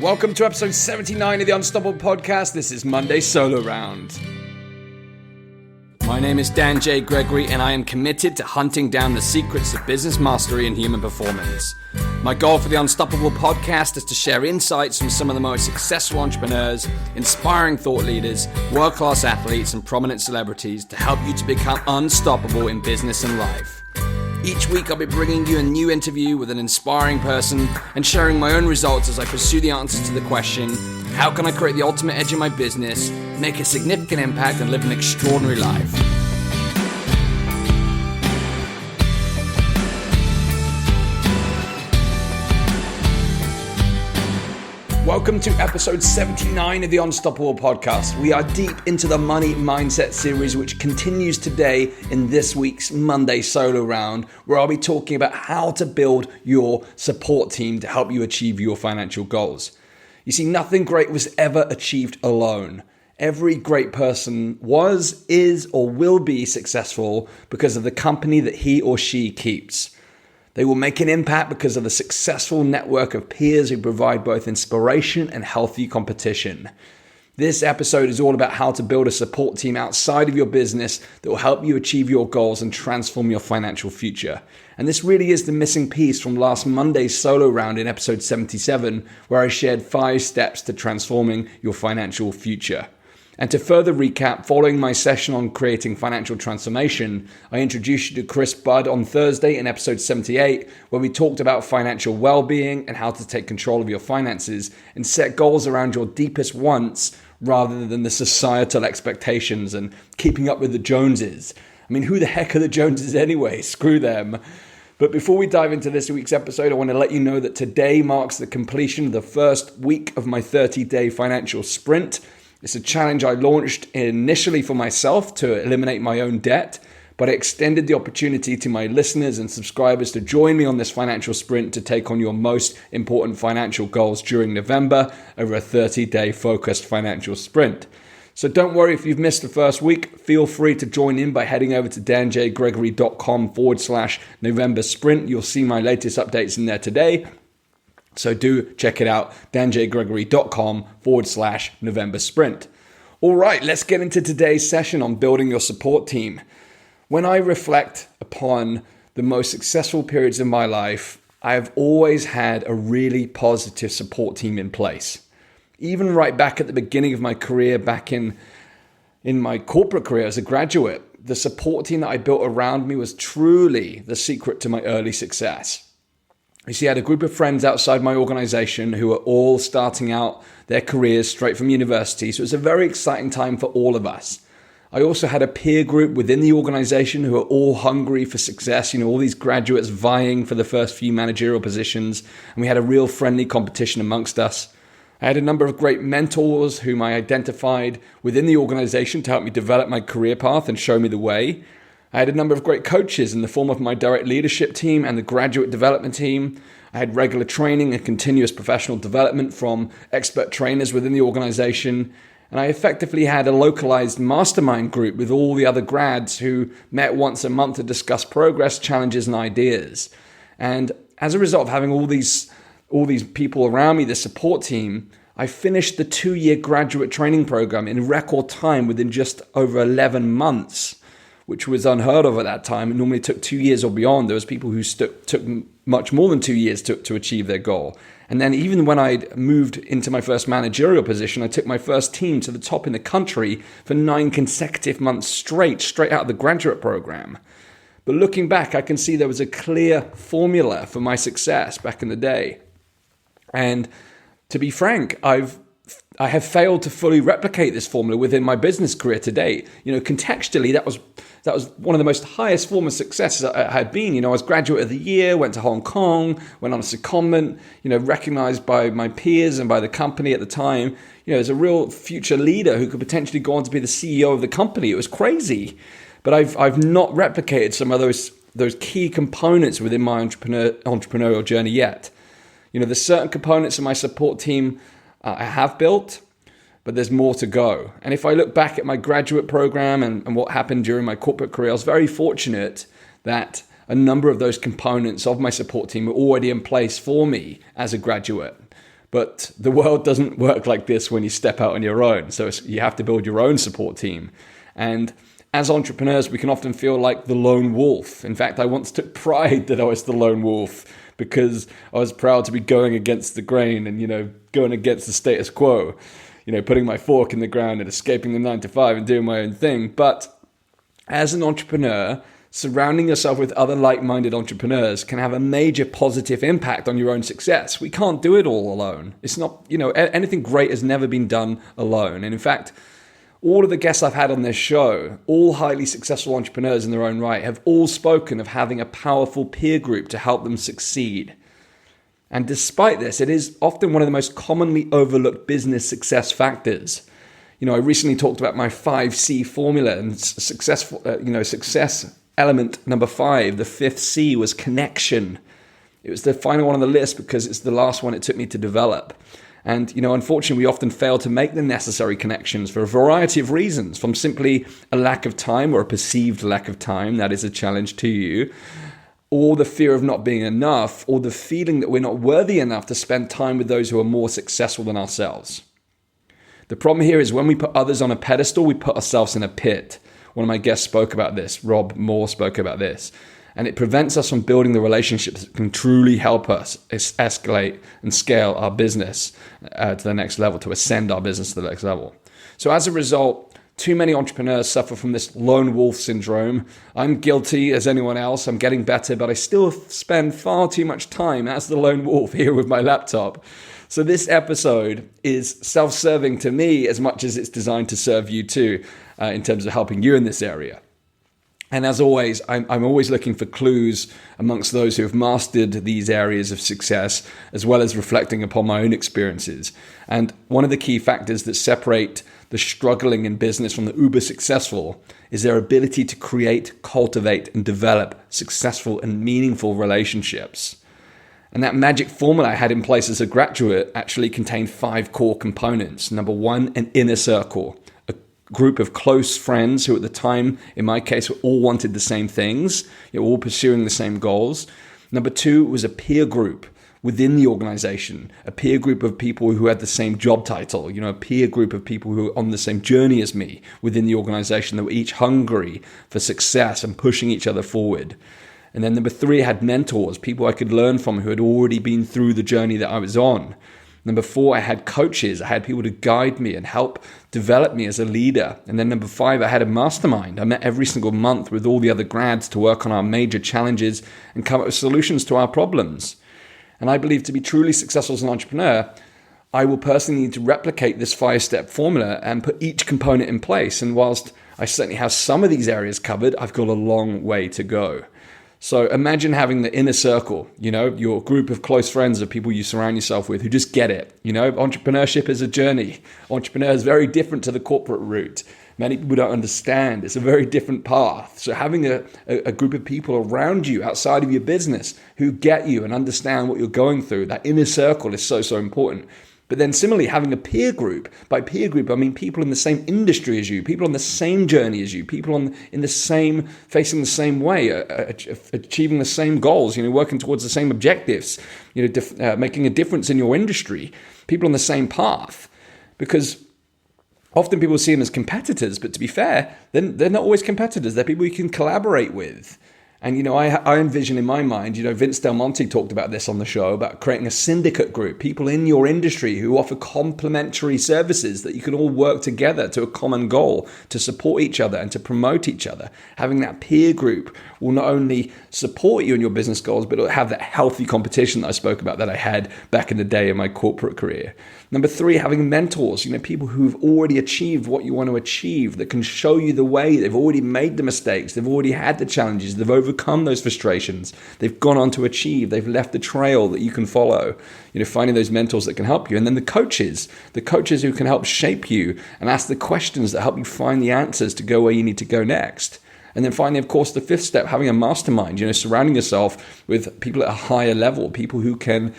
Welcome to episode 79 of the Unstoppable Podcast. This is Monday Solo Round. My name is Dan J. Gregory, and I am committed to hunting down the secrets of business mastery and human performance. My goal for the Unstoppable Podcast is to share insights from some of the most successful entrepreneurs, inspiring thought leaders, world-class athletes, and prominent celebrities to help you to become unstoppable in business and life. Each week I'll be bringing you a new interview with an inspiring person and sharing my own results as I pursue the answers to the question, how can I create the ultimate edge in my business, make a significant impact, and live an extraordinary life? Welcome to episode 79 of the Unstoppable Podcast. We are deep into the Money Mindset series, which continues today in this week's Monday Solo Round, where I'll be talking about how to build your support team to help you achieve your financial goals. You see, nothing great was ever achieved alone. Every great person was, is, or will be successful because of the company that he or she keeps. They will make an impact because of the successful network of peers who provide both inspiration and healthy competition. This episode is all about how to build a support team outside of your business that will help you achieve your goals and transform your financial future. And this really is the missing piece from last Monday's solo round in episode 77, where I shared 5 steps to transforming your financial future. And to further recap, following my session on creating financial transformation, I introduced you to Chris Budd on Thursday in episode 78, where we talked about financial well-being and how to take control of your finances and set goals around your deepest wants rather than the societal expectations and keeping up with the Joneses. I mean, who the heck are the Joneses anyway? Screw them. But before we dive into this week's episode, I want to let you know that today marks the completion of the first week of my 30-day financial sprint. It's a challenge I launched initially for myself to eliminate my own debt, but I extended the opportunity to my listeners and subscribers to join me on this financial sprint to take on your most important financial goals during November over a 30-day focused financial sprint. So don't worry if you've missed the first week. Feel free to join in by heading over to danjgregory.com/November sprint. You'll see my latest updates in there today. So do check it out, danjgregory.com/November sprint. All right, let's get into today's session on building your support team. When I reflect upon the most successful periods in my life, I have always had a really positive support team in place. Even right back at the beginning of my career, back in my corporate career as a graduate, the support team that I built around me was truly the secret to my early success. You see, I had a group of friends outside my organization who were all starting out their careers straight from university, so it was a very exciting time for all of us. I also had a peer group within the organization who were all hungry for success, all these graduates vying for the first few managerial positions, and we had a real friendly competition amongst us. I had a number of great mentors whom I identified within the organization to help me develop my career path and show me the way. I had a number of great coaches in the form of my direct leadership team and the graduate development team. I had regular training and continuous professional development from expert trainers within the organization. And I effectively had a localized mastermind group with all the other grads who met once a month to discuss progress, challenges, and ideas. And as a result of having all these people around me, the support team, I finished the 2-year graduate training program in record time within just over 11 months. Which was unheard of at that time. It normally took 2 years or beyond. There was people who took much more than 2 years to achieve their goal. And then even when I moved into my first managerial position, I took my first team to the top in the country for 9 consecutive months straight out of the graduate program. But looking back, I can see there was a clear formula for my success back in the day. And to be frank, I have failed to fully replicate this formula within my business career to date. Contextually, that was one of the most highest form of success I had been. I was graduate of the year, went to Hong Kong, went on a secondment, recognized by my peers and by the company at the time, as a real future leader who could potentially go on to be the CEO of the company. It was crazy. But I've not replicated some of those key components within my entrepreneurial journey yet. There's certain components of my support team I have built, but there's more to go. And if I look back at my graduate program and what happened during my corporate career, I was very fortunate that a number of those components of my support team were already in place for me as a graduate. But the world doesn't work like this when you step out on your own. So you have to build your own support team. And as entrepreneurs, we can often feel like the lone wolf. In fact, I once took pride that I was the lone wolf because I was proud to be going against the grain and, going against the status quo, putting my fork in the ground and escaping the 9 to 5 and doing my own thing. But as an entrepreneur, surrounding yourself with other like-minded entrepreneurs can have a major positive impact on your own success. We can't do it all alone. It's not, anything great has never been done alone. And in fact, all of the guests I've had on this show, all highly successful entrepreneurs in their own right, have all spoken of having a powerful peer group to help them succeed. And despite this, it is often one of the most commonly overlooked business success factors. I recently talked about my 5C formula and success element number 5. The 5th C was connection. It was the final one on the list because it's the last one it took me to develop. And, unfortunately, we often fail to make the necessary connections for a variety of reasons, from simply a lack of time or a perceived lack of time, that is a challenge to you, or the fear of not being enough, or the feeling that we're not worthy enough to spend time with those who are more successful than ourselves. The problem here is when we put others on a pedestal, we put ourselves in a pit. One of my guests spoke about this. Rob Moore spoke about this. And it prevents us from building the relationships that can truly help us escalate and scale our business to the next level, to ascend our business to the next level. So as a result, too many entrepreneurs suffer from this lone wolf syndrome. I'm guilty as anyone else. I'm getting better, but I still spend far too much time as the lone wolf here with my laptop. So this episode is self-serving to me as much as it's designed to serve you too, in terms of helping you in this area. And as always, I'm always looking for clues amongst those who have mastered these areas of success, as well as reflecting upon my own experiences. And one of the key factors that separate the struggling in business from the uber successful is their ability to create, cultivate, and develop successful and meaningful relationships. And that magic formula I had in place as a graduate actually contained 5 core components. Number 1, an inner circle. Group of close friends who at the time, in my case, all wanted the same things, all pursuing the same goals. Number 2 was a peer group within the organization, a peer group of people who had the same job title, a peer group of people who were on the same journey as me within the organization that were each hungry for success and pushing each other forward. And then number 3, I had mentors, people I could learn from who had already been through the journey that I was on. Number 4, I had coaches. I had people to guide me and help develop me as a leader. And then number 5, I had a mastermind. I met every single month with all the other grads to work on our major challenges and come up with solutions to our problems. And I believe to be truly successful as an entrepreneur, I will personally need to replicate this 5-step formula and put each component in place. And whilst I certainly have some of these areas covered, I've got a long way to go. So imagine having the inner circle, your group of close friends of people you surround yourself with who just get it. Entrepreneurship is a journey. Entrepreneur is very different to the corporate route. Many people don't understand. It's a very different path. So having a group of people around you outside of your business who get you and understand what you're going through, that inner circle is so, so important. But then similarly, having a peer group. By peer group, I mean people in the same industry as you, people on the same journey as you, people in the same, facing the same way, achieving the same goals, working towards the same objectives, making a difference in your industry, people on the same path. Because often people see them as competitors, but to be fair, they're not always competitors. They're people you can collaborate with. And, I envision in my mind, Vince Del Monte talked about this on the show, about creating a syndicate group, people in your industry who offer complementary services that you can all work together to a common goal, to support each other and to promote each other. Having that peer group will not only support you in your business goals, but it'll have that healthy competition that I spoke about that I had back in the day in my corporate career. Number 3, having mentors, people who've already achieved what you want to achieve, that can show you the way. They've already made the mistakes. They've already had the challenges. They've overcome those frustrations. They've gone on to achieve. They've left a trail that you can follow. Finding those mentors that can help you. And then the coaches who can help shape you and ask the questions that help you find the answers to go where you need to go next. And then finally, of course, the 5th step, having a mastermind, surrounding yourself with people at a higher level, people who can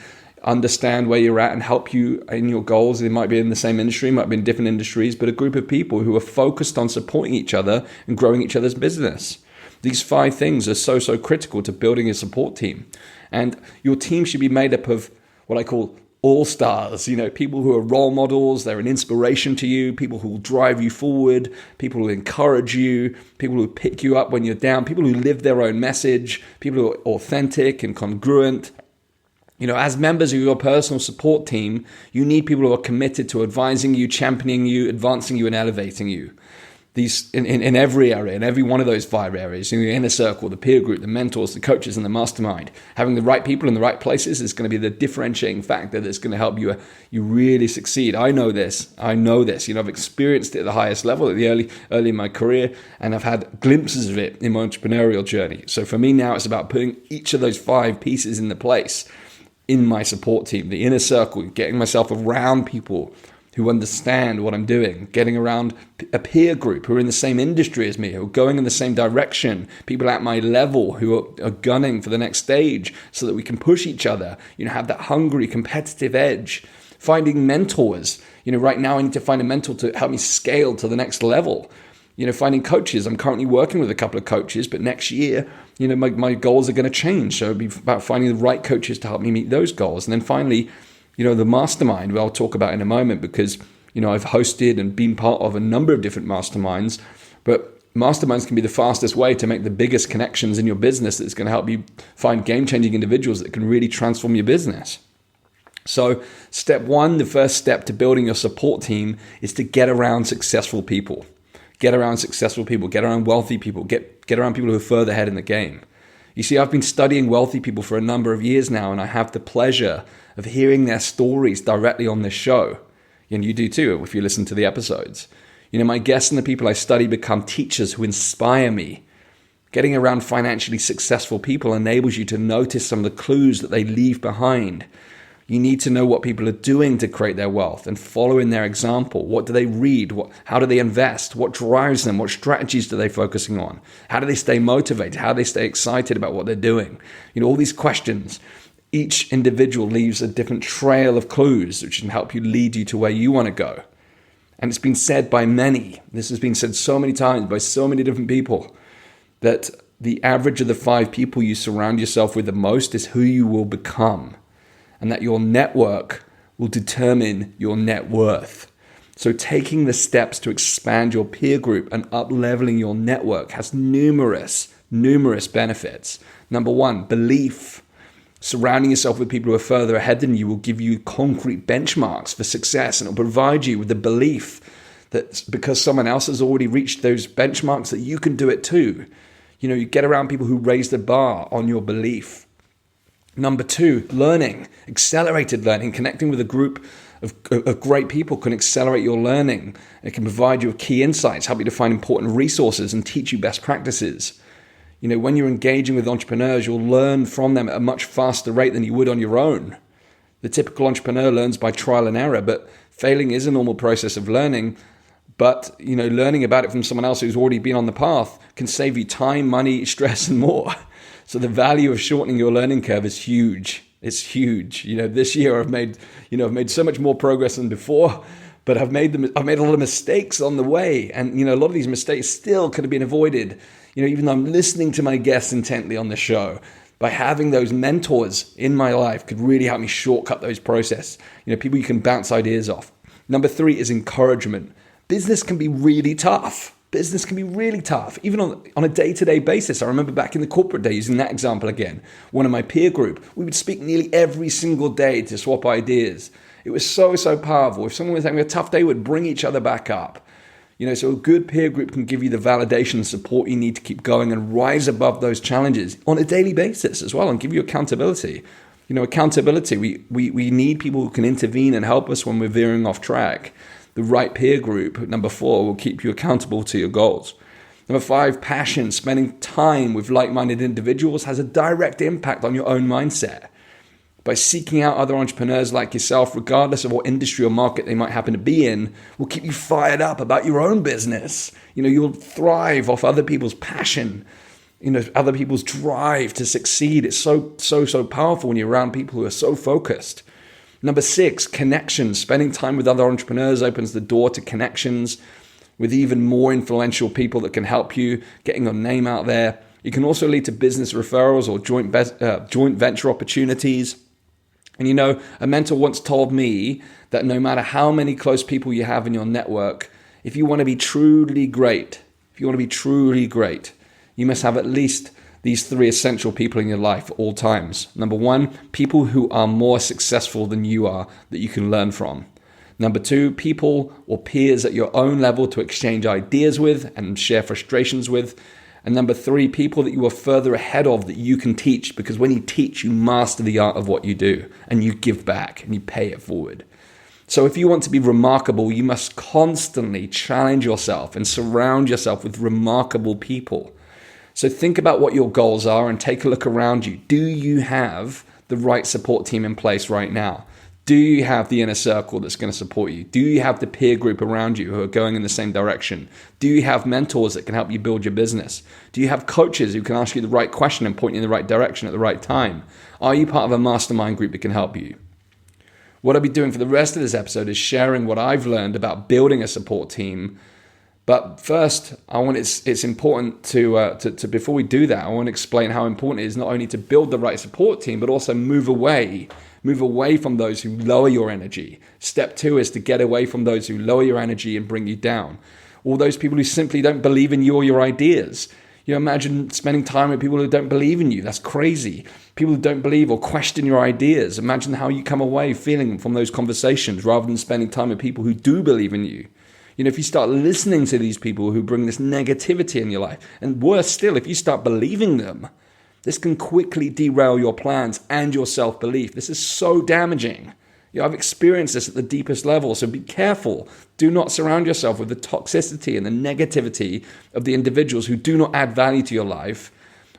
understand where you're at and help you in your goals. They might be in the same industry, might be in different industries, but a group of people who are focused on supporting each other and growing each other's business. These 5 things are so, so critical to building a support team. And your team should be made up of what I call all-stars, people who are role models, they're an inspiration to you, people who will drive you forward, people who encourage you, people who pick you up when you're down, people who live their own message, people who are authentic and congruent. As members of your personal support team, you need people who are committed to advising you, championing you, advancing you, and elevating you. These in every area, in every one of those 5 areas, in the inner circle, the peer group, the mentors, the coaches, and the mastermind. Having the right people in the right places is going to be the differentiating factor that's going to help you really succeed. I know this. I've experienced it at the highest level early in my career, and I've had glimpses of it in my entrepreneurial journey. So for me now, it's about putting each of those 5 pieces into place in my support team, the inner circle, getting myself around people who understand what I'm doing, getting around a peer group who are in the same industry as me, who are going in the same direction, people at my level who are gunning for the next stage so that we can push each other, have that hungry, competitive edge. Finding mentors. Right now I need to find a mentor to help me scale to the next level. Finding coaches. I'm currently working with a couple of coaches, but next year, my goals are going to change. So it'll be about finding the right coaches to help me meet those goals. And then finally, the mastermind, I'll talk about in a moment, because, I've hosted and been part of a number of different masterminds, but masterminds can be the fastest way to make the biggest connections in your business that's going to help you find game-changing individuals that can really transform your business. So step 1, the first step to building your support team is to get around successful people. Get around successful people, get around wealthy people, get around people who are further ahead in the game. You see, I've been studying wealthy people for a number of years now, and I have the pleasure of hearing their stories directly on this show. And you do too, if you listen to the episodes. My guests and the people I study become teachers who inspire me. Getting around financially successful people enables you to notice some of the clues that they leave behind. You need to know what people are doing to create their wealth and follow in their example. What do they read? How do they invest? What drives them? What strategies are they focusing on? How do they stay motivated? How do they stay excited about what they're doing? All these questions. Each individual leaves a different trail of clues which can help you lead you to where you want to go. And it's been said by many, this has been said so many times by so many different people, that the average of the 5 people you surround yourself with the most is who you will become. And that your network will determine your net worth. So taking the steps to expand your peer group and up-leveling your network has numerous benefits. Number 1, belief. Surrounding yourself with people who are further ahead than you will give you concrete benchmarks for success, and it will provide you with the belief that because someone else has already reached those benchmarks that you can do it too. You get around people who raise the bar on your belief. Number 2, learning, accelerated learning. Connecting with a group of great people can accelerate your learning. It can provide you with key insights, help you to find important resources, and teach you best practices. When you're engaging with entrepreneurs, you'll learn from them at a much faster rate than you would on your own. The typical entrepreneur learns by trial and error, but failing is a normal process of learning. But, learning about it from someone else who's already been on the path can save you time, money, stress, and more. So the value of shortening your learning curve is huge. It's huge. This year I've made so much more progress than before, but I've made a lot of mistakes on the way. And, a lot of these mistakes still could have been avoided. Even though I'm listening to my guests intently on the show, by having those mentors in my life could really help me shortcut those processes. People you can bounce ideas off. Number 3 is encouragement. Business can be really tough. Even on a day-to-day basis. I remember back in the corporate day, using that example again, one of my peer group, we would speak nearly every single day to swap ideas. It was so powerful. If someone was having a tough day, we'd bring each other back up. So a good peer group can give you the validation and support you need to keep going and rise above those challenges on a daily basis as well, and give you accountability. Accountability, we need people who can intervene and help us when we're veering off track. The right peer group, number 4, will keep you accountable to your goals. Number 5, passion. Spending time with like-minded individuals has a direct impact on your own mindset. By seeking out other entrepreneurs like yourself, regardless of what industry or market they might happen to be in, will keep you fired up about your own business. You'll thrive off other people's passion, other people's drive to succeed. It's so powerful when you're around people who are so focused. Number 6, connections. Spending time with other entrepreneurs opens the door to connections with even more influential people that can help you getting your name out there. It can also lead to business referrals or joint venture opportunities. And a mentor once told me that no matter how many close people you have in your network, if you want to be truly great, you must have at least these 3 essential people in your life at all times. Number 1, people who are more successful than you are that you can learn from. Number 2, people or peers at your own level to exchange ideas with and share frustrations with. And number 3, people that you are further ahead of that you can teach, because when you teach, you master the art of what you do and you give back and you pay it forward. So if you want to be remarkable, you must constantly challenge yourself and surround yourself with remarkable people. So think about what your goals are and take a look around you. Do you have the right support team in place right now? Do you have the inner circle that's going to support you? Do you have the peer group around you who are going in the same direction? Do you have mentors that can help you build your business? Do you have coaches who can ask you the right question and point you in the right direction at the right time? Are you part of a mastermind group that can help you? What I'll be doing for the rest of this episode is sharing what I've learned about building a support team. But first, it's important to before we do that, I want to explain how important it is not only to build the right support team, but also move away from those who lower your energy. Step 2 is to get away from those who lower your energy and bring you down. All those people who simply don't believe in you or your ideas. Imagine spending time with people who don't believe in you. That's crazy. People who don't believe or question your ideas. Imagine how you come away feeling from those conversations rather than spending time with people who do believe in you. If you start listening to these people who bring this negativity in your life, and worse still, if you start believing them, this can quickly derail your plans and your self-belief. This is so damaging. I've experienced this at the deepest level, so be careful. Do not surround yourself with the toxicity and the negativity of the individuals who do not add value to your life.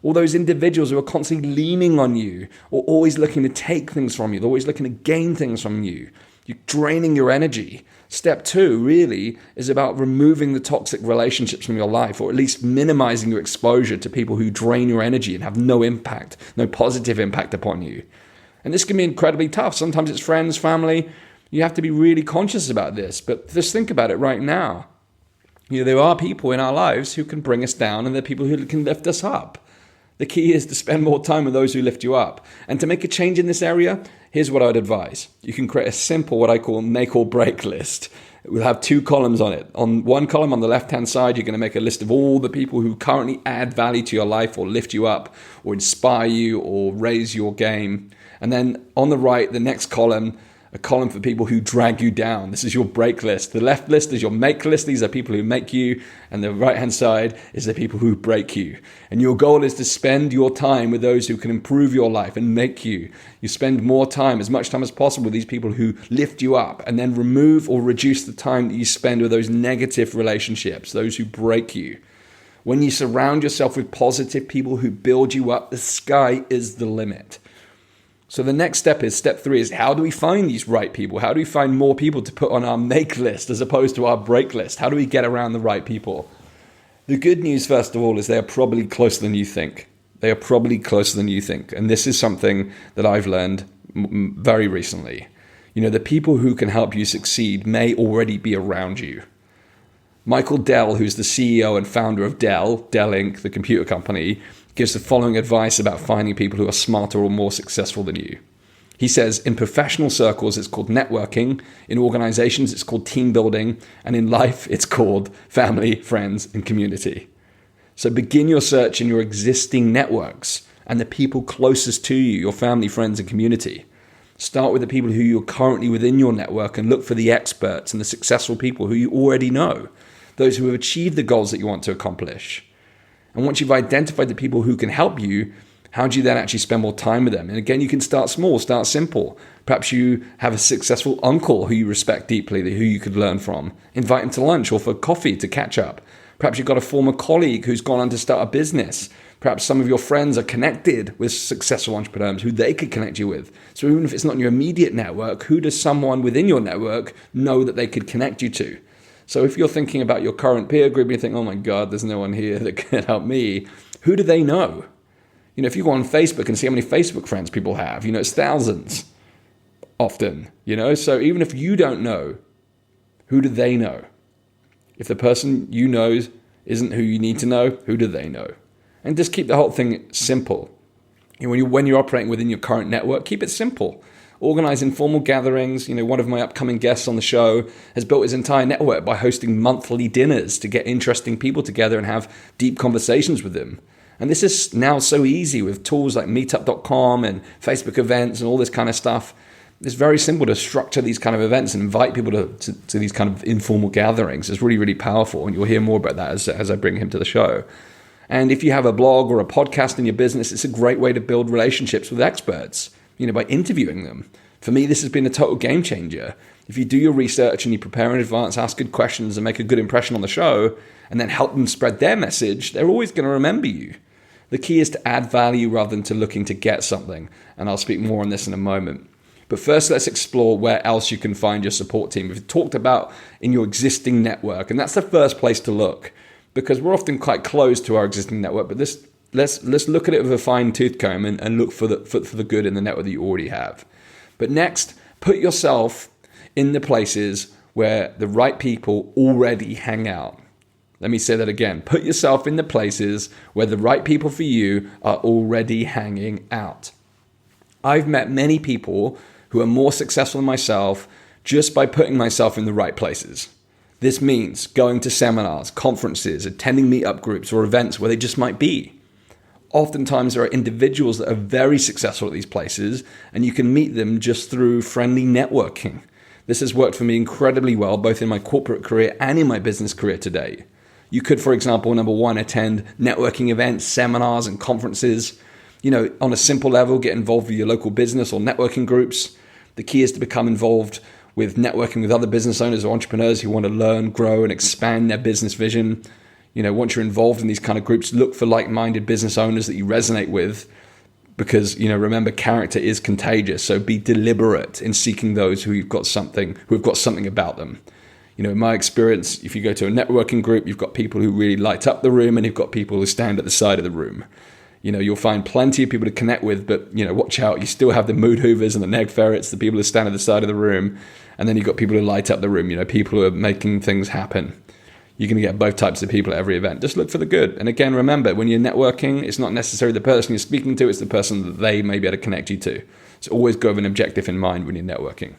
All those individuals who are constantly leaning on you or always looking to take things from you. They're always looking to gain things from you. You're draining your energy. Step 2 really is about removing the toxic relationships from your life, or at least minimizing your exposure to people who drain your energy and have no impact, no positive impact upon you. And this can be incredibly tough. Sometimes it's friends, family. You have to be really conscious about this. But just think about it right now. There are people in our lives who can bring us down, and there are people who can lift us up. The key is to spend more time with those who lift you up. And to make a change in this area, here's what I'd advise. You can create a simple, what I call make or break list. We'll have 2 columns on it. On one column on the left-hand side, you're going to make a list of all the people who currently add value to your life or lift you up or inspire you or raise your game. And then on the right, the next column, a column for people who drag you down. This is your break list. The left list is your make list. These are people who make you. And the right-hand side is the people who break you. And your goal is to spend your time with those who can improve your life and make you. You spend more time, as much time as possible, with these people who lift you up, and then remove or reduce the time that you spend with those negative relationships, those who break you. When you surround yourself with positive people who build you up, the sky is the limit. So the next step 3 is how do we find these right people? How do we find more people to put on our make list as opposed to our break list? How do we get around the right people? The good news, first of all, is they are probably closer than you think. And this is something that I've learned very recently. The people who can help you succeed may already be around you. Michael Dell, who's the CEO and founder of Dell Inc., the computer company, gives the following advice about finding people who are smarter or more successful than you. He says, in professional circles, it's called networking. In organizations, it's called team building. And in life, it's called family, friends, and community. So begin your search in your existing networks and the people closest to you, your family, friends, and community. Start with the people who you're currently within your network and look for the experts and the successful people who you already know, those who have achieved the goals that you want to accomplish. And once you've identified the people who can help you, how do you then actually spend more time with them? And again, you can start small, start simple. Perhaps you have a successful uncle who you respect deeply, who you could learn from. Invite him to lunch or for coffee to catch up. Perhaps you've got a former colleague who's gone on to start a business. Perhaps some of your friends are connected with successful entrepreneurs who they could connect you with. So even if it's not in your immediate network, who does someone within your network know that they could connect you to? So if you're thinking about your current peer group and you think, oh my God, there's no one here that can help me, who do they know? If you go on Facebook and see how many Facebook friends people have, it's thousands often, So even if you don't know, who do they know? If the person you know isn't who you need to know, who do they know? And just keep the whole thing simple. When you're operating within your current network, keep it simple. organize informal gatherings. One of my upcoming guests on the show has built his entire network by hosting monthly dinners to get interesting people together and have deep conversations with them. And this is now so easy with tools like meetup.com and Facebook events and all this kind of stuff. It's very simple to structure these kind of events and invite people to these kind of informal gatherings. It's really, really powerful. And you'll hear more about that as I bring him to the show. And if you have a blog or a podcast in your business, it's a great way to build relationships with experts, by interviewing them. For me, this has been a total game changer. If you do your research and you prepare in advance, ask good questions and make a good impression on the show, and then help them spread their message, they're always going to remember you. The key is to add value rather than to looking to get something. And I'll speak more on this in a moment. But first, let's explore where else you can find your support team. We've talked about in your existing network, and that's the first place to look, because we're often quite close to our existing network. But let's look at it with a fine-tooth comb and look for the good in the network that you already have. But next, put yourself in the places where the right people already hang out. Let me say that again. Put yourself in the places where the right people for you are already hanging out. I've met many people who are more successful than myself just by putting myself in the right places. This means going to seminars, conferences, attending meetup groups or events where they just might be. Oftentimes there are individuals that are very successful at these places, and you can meet them just through friendly networking. This has worked for me incredibly well, both in my corporate career and in my business career today. You could, for example, number one, attend networking events, seminars, and conferences. On a simple level, get involved with your local business or networking groups. The key is to become involved with networking with other business owners or entrepreneurs who want to learn, grow, and expand their business vision. Once you're involved in these kind of groups, look for like-minded business owners that you resonate with, because, remember, character is contagious. So be deliberate in seeking those who have got something about them. In my experience, if you go to a networking group, you've got people who really light up the room, and you've got people who stand at the side of the room. You'll find plenty of people to connect with, but, watch out. You still have the mood hoovers and the neg ferrets, the people who stand at the side of the room. And then you've got people who light up the room, people who are making things happen. You're going to get both types of people at every event. Just look for the good. And again, remember, when you're networking, it's not necessarily the person you're speaking to, it's the person that they may be able to connect you to. So always go with an objective in mind when you're networking.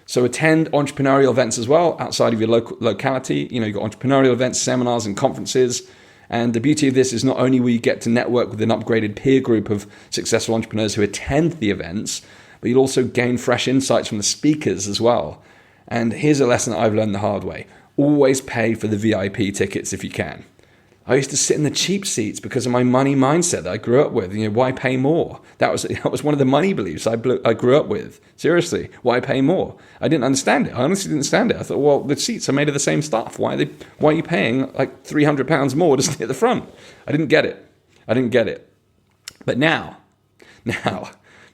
So attend entrepreneurial events as well outside of your local locality. You've got entrepreneurial events, seminars, and conferences. And the beauty of this is not only will you get to network with an upgraded peer group of successful entrepreneurs who attend the events, but you'll also gain fresh insights from the speakers as well. And here's a lesson that I've learned the hard way. Always pay for the VIP tickets if you can. I used to sit in the cheap seats because of my money mindset that I grew up with. Why pay more? That was one of the money beliefs I grew up with. Seriously, why pay more? I didn't understand it. I honestly didn't understand it. I thought, well, the seats are made of the same stuff. Why are you paying like £300 more to sit at the front? I didn't get it. But now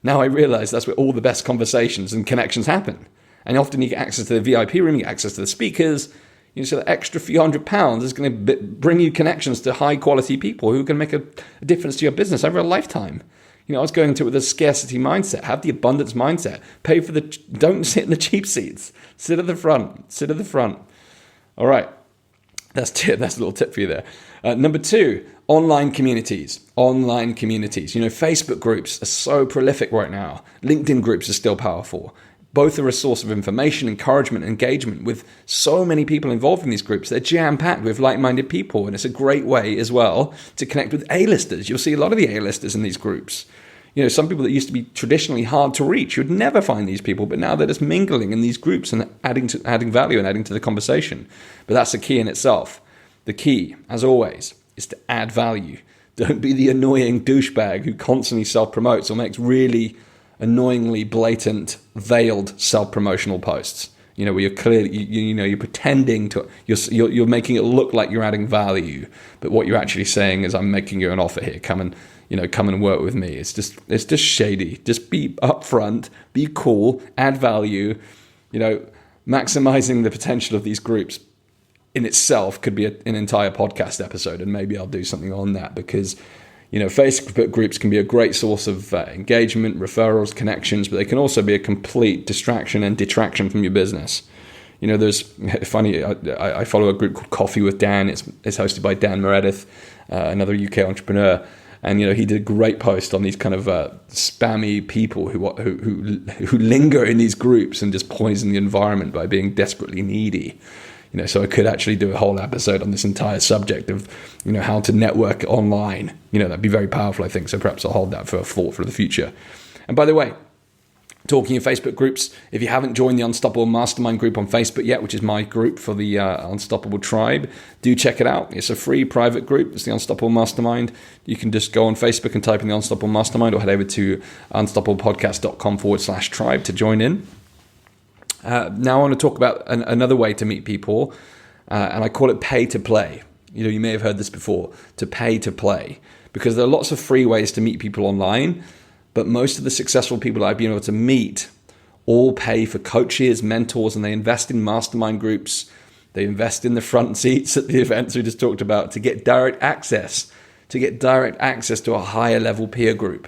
I realize that's where all the best conversations and connections happen. And often you get access to the VIP room, you get access to the speakers. So the extra few £100 is going to bring you connections to high quality people who can make a difference to your business over a lifetime. I was going to it with a scarcity mindset, have the abundance mindset, don't sit in the cheap seats, sit at the front. All right, that's a little tip for you there. Number two, online communities. Facebook groups are so prolific right now. LinkedIn groups are still powerful. Both are a source of information, encouragement, engagement. With so many people involved in these groups, they're jam-packed with like-minded people, and it's a great way as well to connect with A-listers. You'll see a lot of the A-listers in these groups. Some people that used to be traditionally hard to reach, you'd never find these people, but now they're just mingling in these groups and adding value and adding to the conversation. But that's the key in itself. The key, as always, is to add value. Don't be the annoying douchebag who constantly self-promotes or makes really annoyingly blatant, veiled self-promotional posts. Where you're clearly, you're pretending to, you're making it look like you're adding value, but what you're actually saying is, I'm making you an offer here. Come and work with me. It's just shady. Just be upfront, be cool, add value. Maximizing the potential of these groups in itself could be an entire podcast episode, and maybe I'll do something on that, because Facebook groups can be a great source of engagement, referrals, connections, but they can also be a complete distraction and detraction from your business. There's funny. I follow a group called Coffee with Dan. It's hosted by Dan Meredith, another UK entrepreneur, And he did a great post on these kind of spammy people who linger in these groups and just poison the environment by being desperately needy. So I could actually do a whole episode on this entire subject of how to network online. That'd be very powerful, I think. So perhaps I'll hold that for a thought for the future. And by the way, talking of Facebook groups, if you haven't joined the Unstoppable Mastermind group on Facebook yet, which is my group for the Unstoppable Tribe, do check it out. It's a free private group. It's the Unstoppable Mastermind. You can just go on Facebook and type in the Unstoppable Mastermind, or head over to unstoppablepodcast.com/tribe to join in. Now I want to talk about another way to meet people, and I call it pay to play. You may have heard this before, to pay to play, because there are lots of free ways to meet people online. But most of the successful people I've been able to meet all pay for coaches, mentors, and they invest in mastermind groups. They invest in the front seats at the events we just talked about to get direct access to a higher level peer group.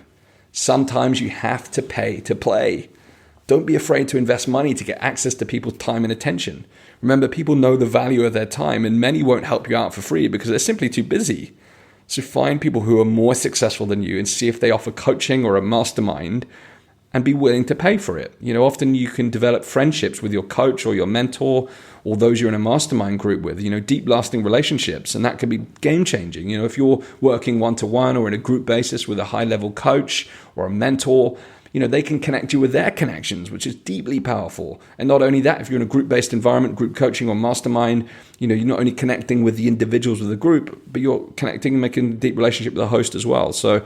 Sometimes you have to pay to play. Don't be afraid to invest money to get access to people's time and attention. Remember, people know the value of their time, and many won't help you out for free because they're simply too busy. So find people who are more successful than you and see if they offer coaching or a mastermind, and be willing to pay for it. Often you can develop friendships with your coach or your mentor or those you're in a mastermind group with, deep lasting relationships. And that can be game changing. If you're working one-to-one or in a group basis with a high level coach or a mentor, they can connect you with their connections, which is deeply powerful. And not only that, if you're in a group-based environment, group coaching or mastermind, you're not only connecting with the individuals of the group, but you're connecting and making a deep relationship with the host as well. So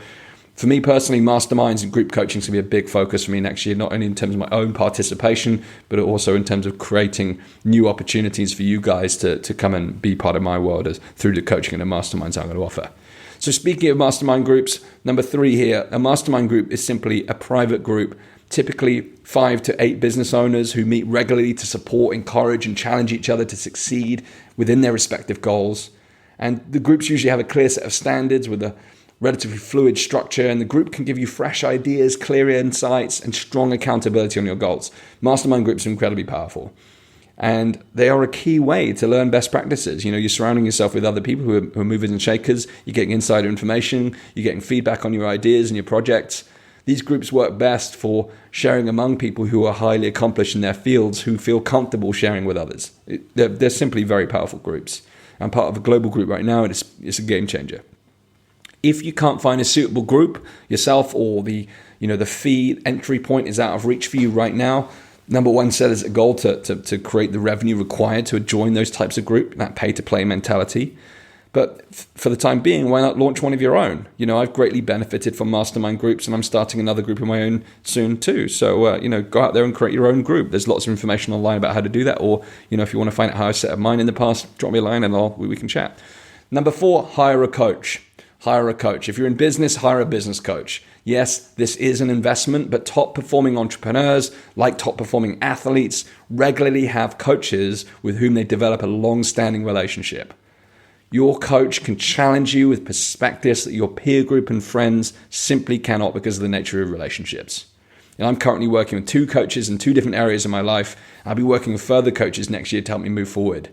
for me personally, masterminds and group coaching is going to be a big focus for me next year, not only in terms of my own participation, but also in terms of creating new opportunities for you guys to come and be part of my world through the coaching and the masterminds I'm going to offer. So speaking of mastermind groups, number 3 here, a mastermind group is simply a private group, typically 5 to 8 business owners who meet regularly to support, encourage, and challenge each other to succeed within their respective goals. And the groups usually have a clear set of standards with a relatively fluid structure, and the group can give you fresh ideas, clear insights, and strong accountability on your goals. Mastermind groups are incredibly powerful. And they are a key way to learn best practices. You're surrounding yourself with other people who are movers and shakers. You're getting insider information. You're getting feedback on your ideas and your projects. These groups work best for sharing among people who are highly accomplished in their fields, who feel comfortable sharing with others. They're simply very powerful groups. I'm part of a global group right now, and it's a game changer. If you can't find a suitable group yourself, or the fee entry point is out of reach for you right now, number 1, set as a goal to create the revenue required to join those types of group, that pay-to-play mentality. But for the time being, why not launch one of your own? I've greatly benefited from mastermind groups, and I'm starting another group of my own soon too. So, go out there and create your own group. There's lots of information online about how to do that. Or, if you want to find out how I set up mine in the past, drop me a line and we can chat. Number 4, hire a coach. Hire a coach. If you're in business, hire a business coach. Yes, this is an investment, but top performing entrepreneurs, like top performing athletes, regularly have coaches with whom they develop a long-standing relationship. Your coach can challenge you with perspectives that your peer group and friends simply cannot because of the nature of relationships. I'm currently working with 2 coaches in 2 different areas of my life. I'll be working with further coaches next year to help me move forward.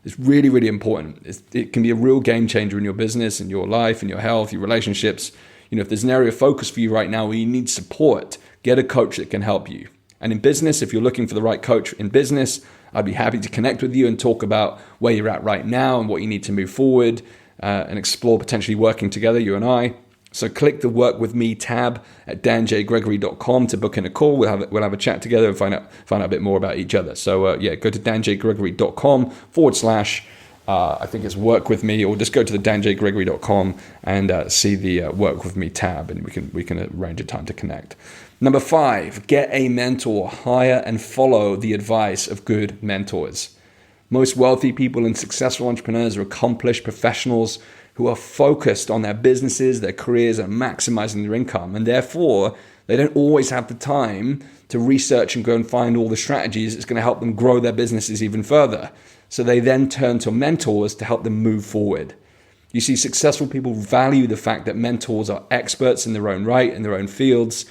It's really, really important. It can be a real game changer in your business, in your life, in your health, your relationships. If there's an area of focus for you right now where you need support, get a coach that can help you. And in business, if you're looking for the right coach in business, I'd be happy to connect with you and talk about where you're at right now and what you need to move forward and explore potentially working together, you and I. So click the Work With Me tab at danjgregory.com to book in a call. We'll have a chat together and find out a bit more about each other. So go to danjgregory.com / I think it's Work With Me, or just go to the danjgregory.com and see the Work With Me tab, and we can arrange a time to connect. Number 5, get a mentor. Hire and follow the advice of good mentors. Most wealthy people and successful entrepreneurs are accomplished professionals who are focused on their businesses, their careers, and maximizing their income. And therefore, they don't always have the time to research and go and find all the strategies that's going to help them grow their businesses even further. So they then turn to mentors to help them move forward. You see, successful people value the fact that mentors are experts in their own right, in their own fields,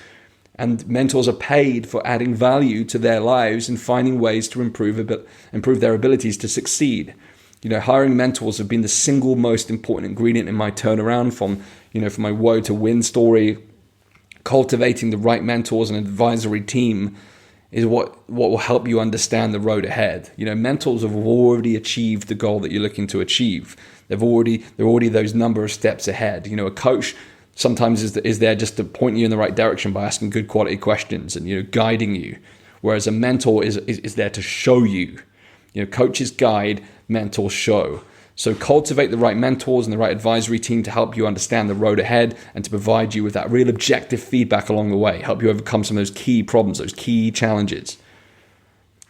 and mentors are paid for adding value to their lives and finding ways to improve their abilities to succeed. Hiring mentors have been the single most important ingredient in my turnaround from my woe to win story. Cultivating the right mentors and advisory team is what will help you understand the road ahead. Mentors have already achieved the goal that you're looking to achieve. They're already those number of steps ahead. A coach sometimes is there just to point you in the right direction by asking good quality questions and guiding you, whereas a mentor is there to show you. Coaches guide, mentors show. So cultivate the right mentors and the right advisory team to help you understand the road ahead and to provide you with that real objective feedback along the way, help you overcome some of those key problems, those key challenges.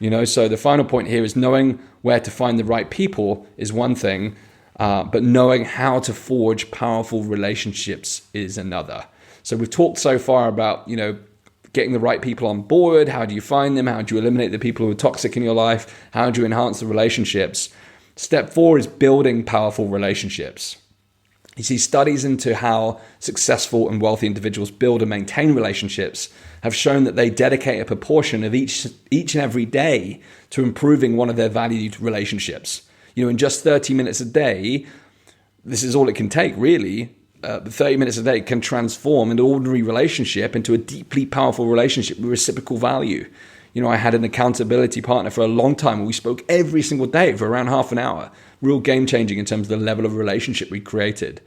So the final point here is knowing where to find the right people is one thing, but knowing how to forge powerful relationships is another. So we've talked so far about, getting the right people on board. How do you find them? How do you eliminate the people who are toxic in your life? How do you enhance the relationships? Step 4 is building powerful relationships. You see, studies into how successful and wealthy individuals build and maintain relationships have shown that they dedicate a proportion of each and every day to improving one of their valued relationships. In just 30 minutes a day, this is all it can take, really. 30 minutes a day can transform an ordinary relationship into a deeply powerful relationship with reciprocal value. I had an accountability partner for a long time and we spoke every single day for around half an hour. Real game changing in terms of the level of relationship we created.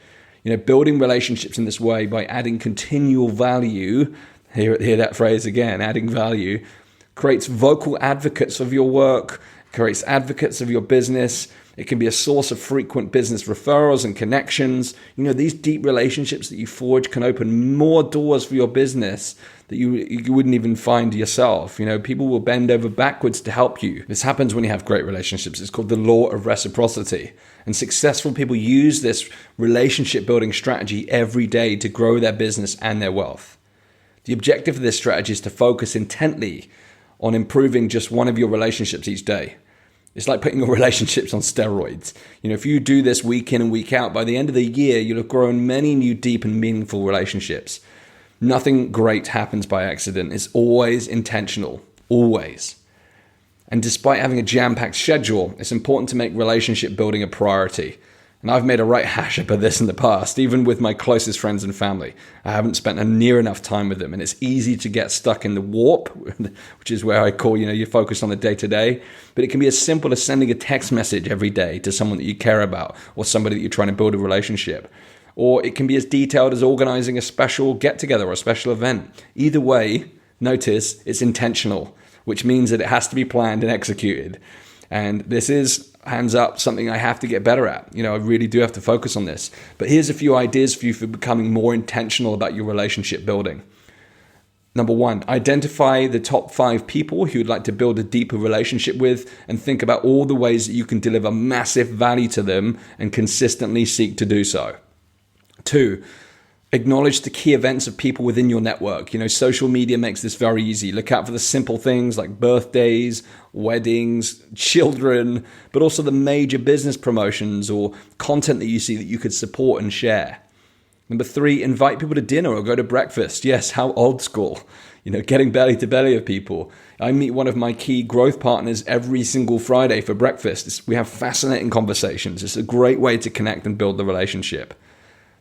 Building relationships in this way by adding continual value, hear that phrase again, adding value, creates vocal advocates of your work, creates advocates of your business. It can be a source of frequent business referrals and connections. These deep relationships that you forge can open more doors for your business that you wouldn't even find yourself. People will bend over backwards to help you. This happens when you have great relationships. It's called the law of reciprocity. And successful people use this relationship building strategy every day to grow their business and their wealth. The objective of this strategy is to focus intently on improving just one of your relationships each day. It's like putting your relationships on steroids. If you do this week in and week out, by the end of the year, you'll have grown many new deep and meaningful relationships. Nothing great happens by accident. It's always intentional, always. And despite having a jam-packed schedule, it's important to make relationship building a priority. And I've made a right hash up of this in the past, even with my closest friends and family. I haven't spent near enough time with them, and it's easy to get stuck in the warp, which is where I call, you focus on the day-to-day. But it can be as simple as sending a text message every day to someone that you care about or somebody that you're trying to build a relationship. Or it can be as detailed as organizing a special get-together or a special event. Either way, notice it's intentional, which means that it has to be planned and executed. And this is, hands up, something I have to get better at. I really do have to focus on this. But here's a few ideas for you for becoming more intentional about your relationship building. Number 1, identify the top 5 people who you'd like to build a deeper relationship with and think about all the ways that you can deliver massive value to them and consistently seek to do so. 2, acknowledge the key events of people within your network. Social media makes this very easy. Look out for the simple things like birthdays, weddings, children, but also the major business promotions or content that you see that you could support and share. Number 3, invite people to dinner or go to breakfast. Yes, how old school. Getting belly to belly of people. I meet one of my key growth partners every single Friday for breakfast. We have fascinating conversations. It's a great way to connect and build the relationship.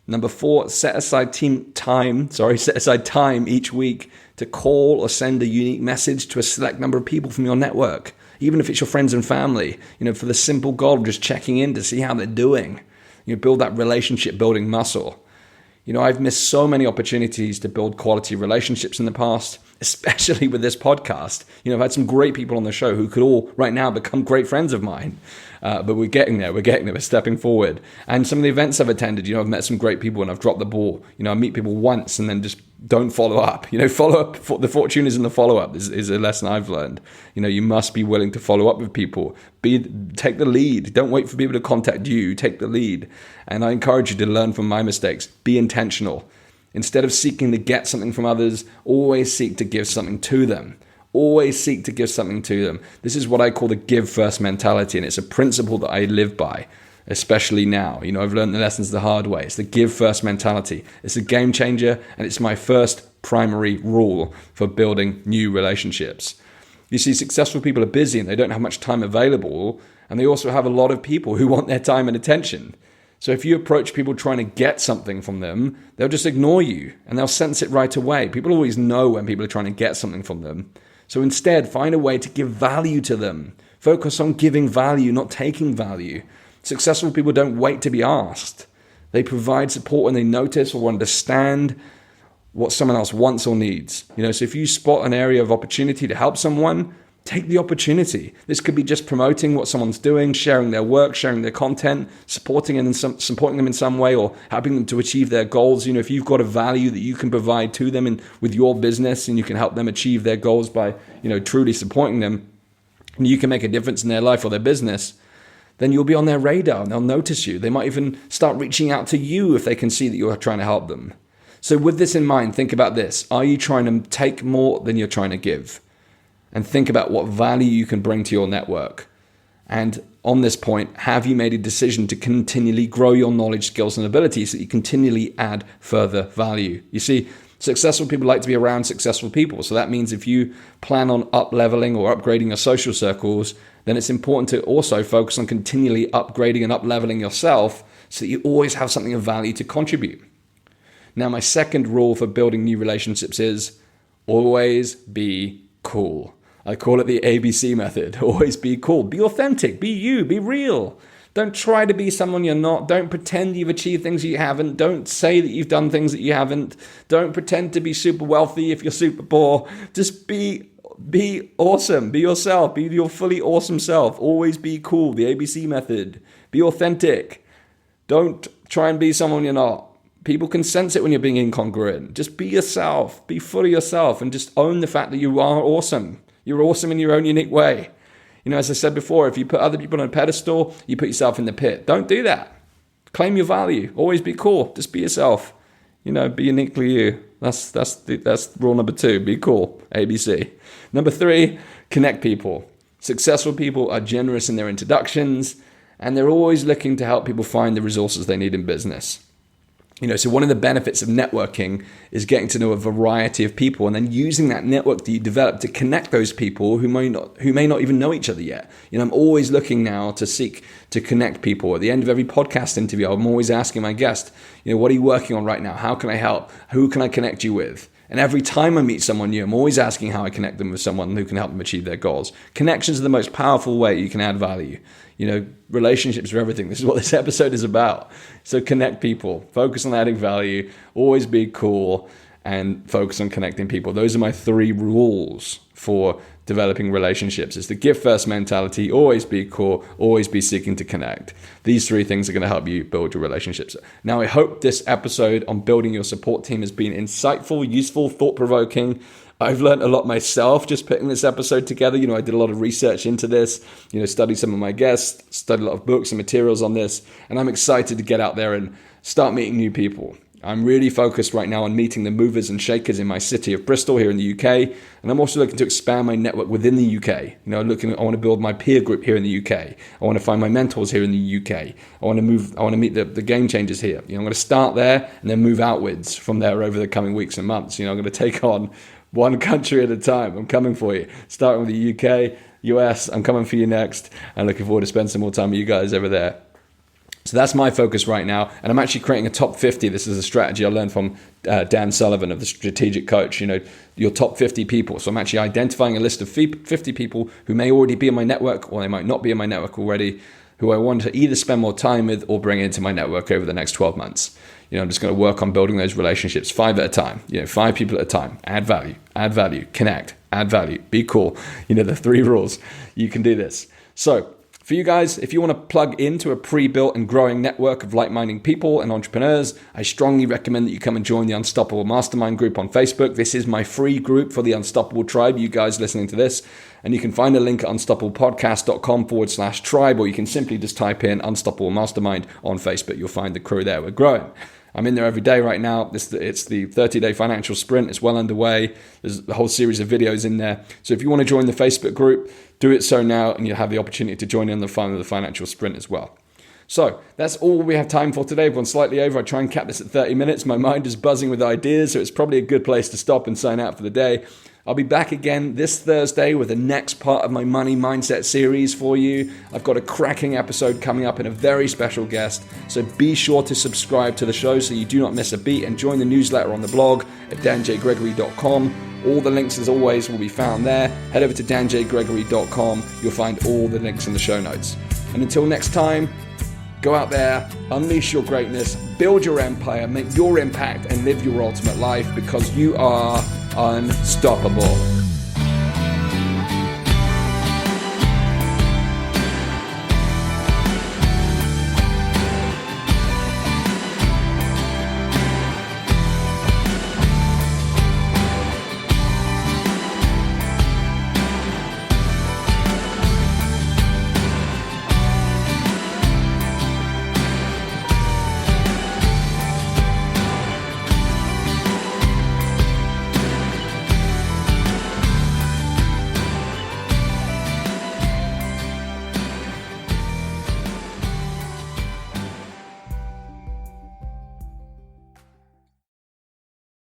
Number 4, set aside time each week to call or send a unique message to a select number of people from your network, even if it's your friends and family, for the simple goal of just checking in to see how they're doing. Build that relationship building muscle. I've missed so many opportunities to build quality relationships in the past, especially with this podcast. I've had some great people on the show who could all right now become great friends of mine. But we're getting there. We're stepping forward. And some of the events I've attended, I've met some great people and I've dropped the ball. I meet people once and then just don't follow up. Follow up. The fortune is in the follow-up is a lesson I've learned. You must be willing to follow up with people. Take the lead. Don't wait for people to contact you. Take the lead. And I encourage you to learn from my mistakes. Be intentional. Instead of seeking to get something from others, always seek to give something to them. Always seek to give something to them. This is what I call the give first mentality, and it's a principle that I live by, especially now. I've learned the lessons the hard way. It's the give first mentality. It's a game changer, and it's my first primary rule for building new relationships. You see, successful people are busy and they don't have much time available, And they also have a lot of people who want their time and attention. So if you approach people trying to get something from them, they'll just ignore you and they'll sense it right away. People always know when people are trying to get something from them. So instead, find a way to give value to them. Focus on giving value, not taking value. Successful people don't wait to be asked. They provide support when they notice or understand what someone else wants or needs. So if you spot an area of opportunity to help someone, take the opportunity. This could be just promoting what someone's doing, sharing their work, sharing their content, supporting them in some way, or helping them to achieve their goals. If you've got a value that you can provide to them with your business, and you can help them achieve their goals by, truly supporting them, and you can make a difference in their life or their business, then you'll be on their radar and they'll notice you. They might even start reaching out to you if they can see that you're trying to help them. So with this in mind, think about this. Are you trying to take more than you're trying to give? And think about what value you can bring to your network. And on this point, have you made a decision to continually grow your knowledge, skills, and abilities so that you continually add further value? You see, successful people like to be around successful people. So that means if you plan on up-leveling or upgrading your social circles, then it's important to also focus on continually upgrading and up-leveling yourself so that you always have something of value to contribute. Now, my second rule for building new relationships is always be cool. I call it the ABC method. Always be cool. Be authentic. Be you. Be real. Don't try to be someone you're not. Don't pretend you've achieved things you haven't. Don't say that you've done things that you haven't. Don't pretend to be super wealthy if you're super poor. Just be awesome. Be yourself. Be your fully awesome self. Always be cool. The ABC method. Be authentic. Don't try and be someone you're not. People can sense it when you're being incongruent. Just be yourself. Be fully yourself and just own the fact that you are awesome. You're awesome in your own unique way. As I said before, if you put other people on a pedestal, you put yourself in the pit. Don't do that. Claim your value. Always be cool. Just be yourself. Be uniquely you. That's rule number 2. Be cool. ABC. Number 3, connect people. Successful people are generous in their introductions, and they're always looking to help people find the resources they need in business. So one of the benefits of networking is getting to know a variety of people and then using that network that you develop to connect those people who may not even know each other yet. I'm always looking now to seek to connect people. At the end of every podcast interview, I'm always asking my guest, what are you working on right now? How can I help? Who can I connect you with? And every time I meet someone new, I'm always asking how I connect them with someone who can help them achieve their goals. Connections are the most powerful way you can add value. Relationships are everything. This is what this episode is about. So connect people, focus on adding value, always be cool, and focus on connecting people. Those are my 3 rules for developing relationships. It's the give first mentality, always be cool, always be seeking to connect. These 3 things are going to help you build your relationships. Now, I hope this episode on building your support team has been insightful, useful, thought-provoking. I've learned a lot myself just putting this episode together. I did a lot of research into this, studied some of my guests, studied a lot of books and materials on this, and I'm excited to get out there and start meeting new people. I'm really focused right now on meeting the movers and shakers in my city of Bristol here in the UK, and I'm also looking to expand my network within the UK. I want to build my peer group here in the UK. I want to find my mentors here in the UK. I want to meet the game changers here. I'm going to start there and then move outwards from there over the coming weeks and months. I'm going to take on one country at a time. I'm coming for you. Starting with the UK, US, I'm coming for you next. I'm looking forward to spend some more time with you guys over there. So that's my focus right now. And I'm actually creating a top 50. This is a strategy I learned from Dan Sullivan of the Strategic Coach, your top 50 people. So I'm actually identifying a list of 50 people who may already be in my network or they might not be in my network already, who I want to either spend more time with or bring into my network over the next 12 months. I'm just going to work on building those relationships 5 at a time, 5 people at a time. Add value, connect, add value, be cool. The 3 rules. You can do this. So for you guys, if you want to plug into a pre-built and growing network of like-minded people and entrepreneurs, I strongly recommend that you come and join the Unstoppable Mastermind group on Facebook. This is my free group for the Unstoppable Tribe, you guys listening to this. And you can find a link at unstoppablepodcast.com/tribe, or you can simply just type in Unstoppable Mastermind on Facebook. You'll find the crew there. We're growing. I'm in there every day right now. It's the 30-day financial sprint. It's well underway. There's a whole series of videos in there. So if you want to join the Facebook group, do it so now, and you'll have the opportunity to join in the fun of the financial sprint as well. So that's all we have time for today. We've gone slightly over. I try and cap this at 30 minutes. My mind is buzzing with ideas, so it's probably a good place to stop and sign out for the day. I'll be back again this Thursday with the next part of my money mindset series for you. I've got a cracking episode coming up and a very special guest. So be sure to subscribe to the show so you do not miss a beat, and join the newsletter on the blog at danjgregory.com. All the links, as always, will be found there. Head over to danjgregory.com. You'll find all the links in the show notes. And until next time, go out there, unleash your greatness, build your empire, make your impact, and live your ultimate life, because you are unstoppable.